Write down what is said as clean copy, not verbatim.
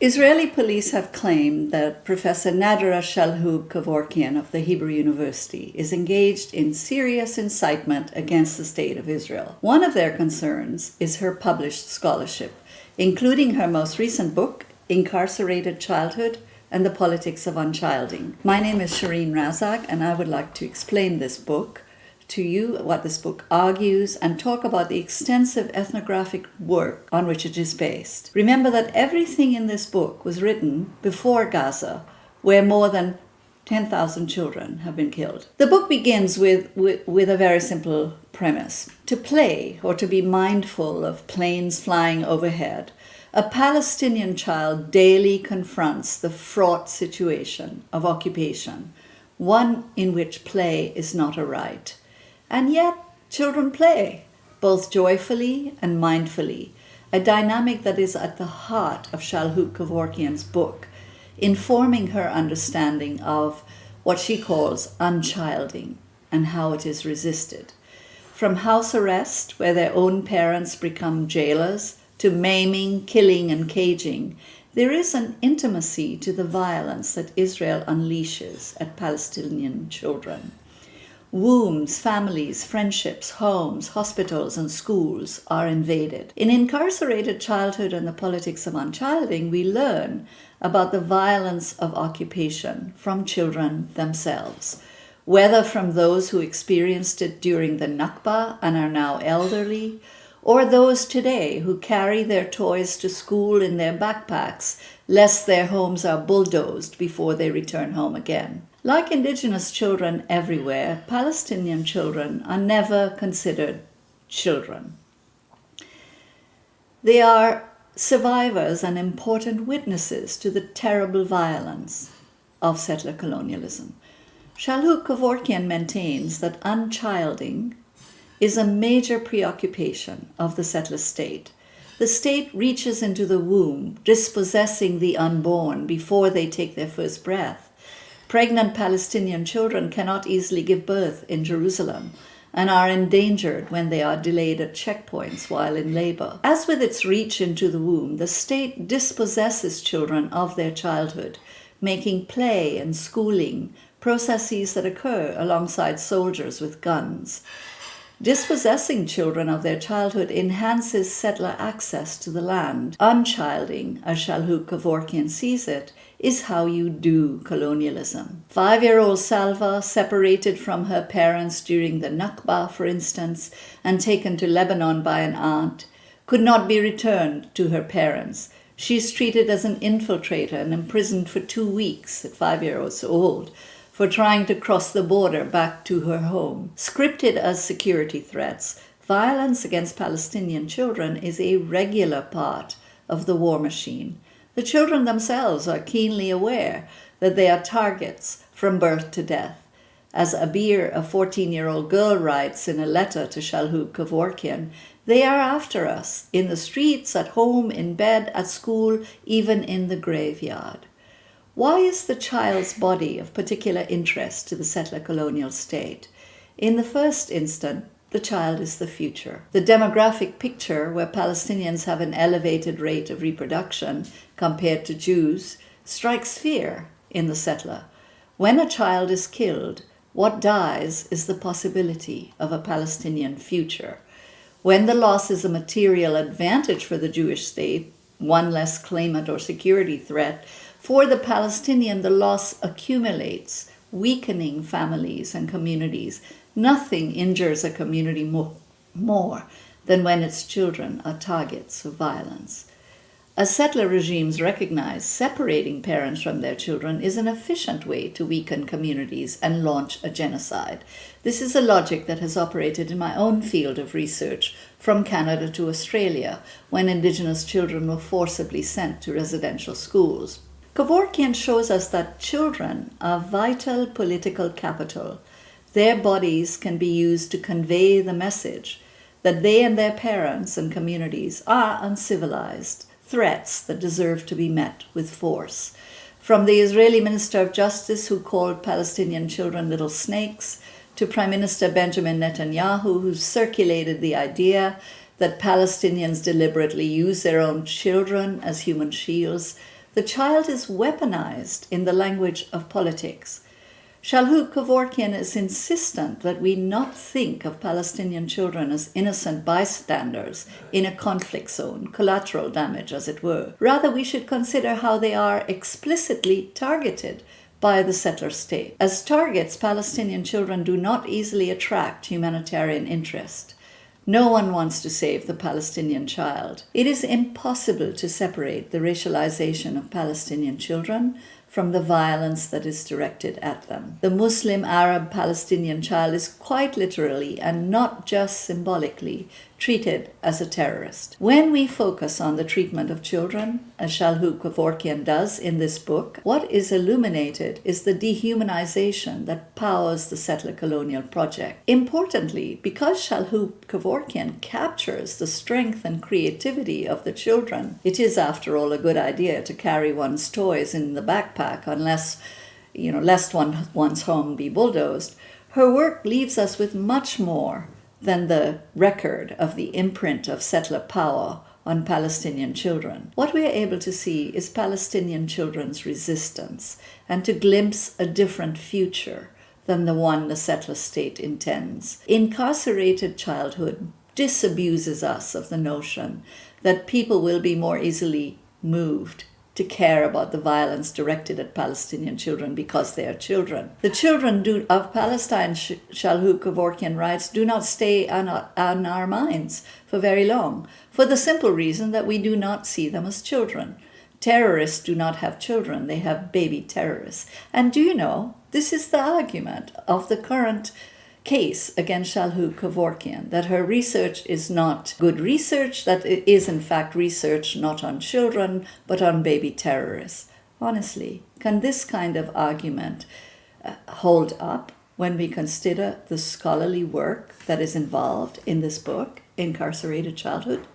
Israeli police have claimed that Professor Nadera Shalhoub-Kevorkian of the Hebrew University is engaged in serious incitement against the State of Israel. One of their concerns is her published scholarship, including her most recent book, Incarcerated Childhood and the Politics of Unchilding. My name is Sherene Razack, and I would like to explain this book to you, what this book argues, and talk about the extensive ethnographic work on which it is based. Remember that everything in this book was written before Gaza, where more than 10,000 children have been killed. The book begins with a very simple premise. To play, or to be mindful of planes flying overhead, a Palestinian child daily confronts the fraught situation of occupation, one in which play is not a right. And yet, children play, both joyfully and mindfully, a dynamic that is at the heart of Shalhoub-Kevorkian's book, informing her understanding of what she calls unchilding and how it is resisted. From house arrest, where their own parents become jailers, to maiming, killing, and caging, there is an intimacy to the violence that Israel unleashes at Palestinian children. Wombs, families, friendships, homes, hospitals, and schools are invaded. In Incarcerated Childhood and the Politics of Unchilding, we learn about the violence of occupation from children themselves, whether from those who experienced it during the Nakba and are now elderly, or those today who carry their toys to school in their backpacks, lest their homes are bulldozed before they return home again. Like indigenous children everywhere, Palestinian children are never considered children. They are survivors and important witnesses to the terrible violence of settler colonialism. Shalhoub-Kevorkian maintains that unchilding is a major preoccupation of the settler state. The state reaches into the womb, dispossessing the unborn before they take their first breath. Pregnant Palestinian children cannot easily give birth in Jerusalem and are endangered when they are delayed at checkpoints while in labor. As with its reach into the womb, the state dispossesses children of their childhood, making play and schooling processes that occur alongside soldiers with guns. Dispossessing children of their childhood enhances settler access to the land. Unchilding, as Shalhoub-Kevorkian sees it, is how you do colonialism. 5-year-old Salva, separated from her parents during the Nakba, for instance, and taken to Lebanon by an aunt, could not be returned to her parents. She is treated as an infiltrator and imprisoned for 2 weeks at 5 years old, for trying to cross the border back to her home. Scripted as security threats, violence against Palestinian children is a regular part of the war machine. The children themselves are keenly aware that they are targets from birth to death. As Abir, a 14-year-old girl, writes in a letter to Shalhoub-Kevorkian, they are after us, in the streets, at home, in bed, at school, even in the graveyard. Why is the child's body of particular interest to the settler colonial state? In the first instant, the child is the future. The demographic picture, where Palestinians have an elevated rate of reproduction compared to Jews, strikes fear in the settler. When a child is killed, what dies is the possibility of a Palestinian future. When the loss is a material advantage for the Jewish state, one less claimant or security threat, for the Palestinian, the loss accumulates, weakening families and communities. Nothing injures a community more than when its children are targets of violence. As settler regimes recognize, separating parents from their children is an efficient way to weaken communities and launch a genocide. This is a logic that has operated in my own field of research, from Canada to Australia, when Indigenous children were forcibly sent to residential schools. Kevorkian shows us that children are vital political capital. Their bodies can be used to convey the message that they and their parents and communities are uncivilized, threats that deserve to be met with force. From the Israeli Minister of Justice, who called Palestinian children little snakes, to Prime Minister Benjamin Netanyahu, who circulated the idea that Palestinians deliberately use their own children as human shields, The child is weaponized in the language of politics. Shalhoub-Kevorkian is insistent that we not think of Palestinian children as innocent bystanders in a conflict zone, collateral damage as it were. Rather, we should consider how they are explicitly targeted by the settler state. As targets, Palestinian children do not easily attract humanitarian interest. No one wants to save the Palestinian child. It is impossible to separate the racialization of Palestinian children from the violence that is directed at them. The Muslim Arab Palestinian child is quite literally and not just symbolically treated as a terrorist. When we focus on the treatment of children, as Shalhoub-Kevorkian does in this book, what is illuminated is the dehumanization that powers the settler colonial project. Importantly, because Shalhoub-Kevorkian captures the strength and creativity of the children, it is, after all, a good idea to carry one's toys in the backpack unless, lest one's home be bulldozed. Her work leaves us with much more than the record of the imprint of settler power on Palestinian children. What we are able to see is Palestinian children's resistance and to glimpse a different future than the one the settler state intends. Incarcerated childhood disabuses us of the notion that people will be more easily moved to care about the violence directed at Palestinian children because they are children. The children of Palestine, Shalhoub-Kevorkian writes, do not stay on our minds for very long, for the simple reason that we do not see them as children. Terrorists do not have children, they have baby terrorists. And do you know, this is the argument of the current case against Shalhoub-Kevorkian, that her research is not good research, that it is in fact research not on children, but on baby terrorists. Honestly, can this kind of argument hold up when we consider the scholarly work that is involved in this book, Incarcerated Childhood?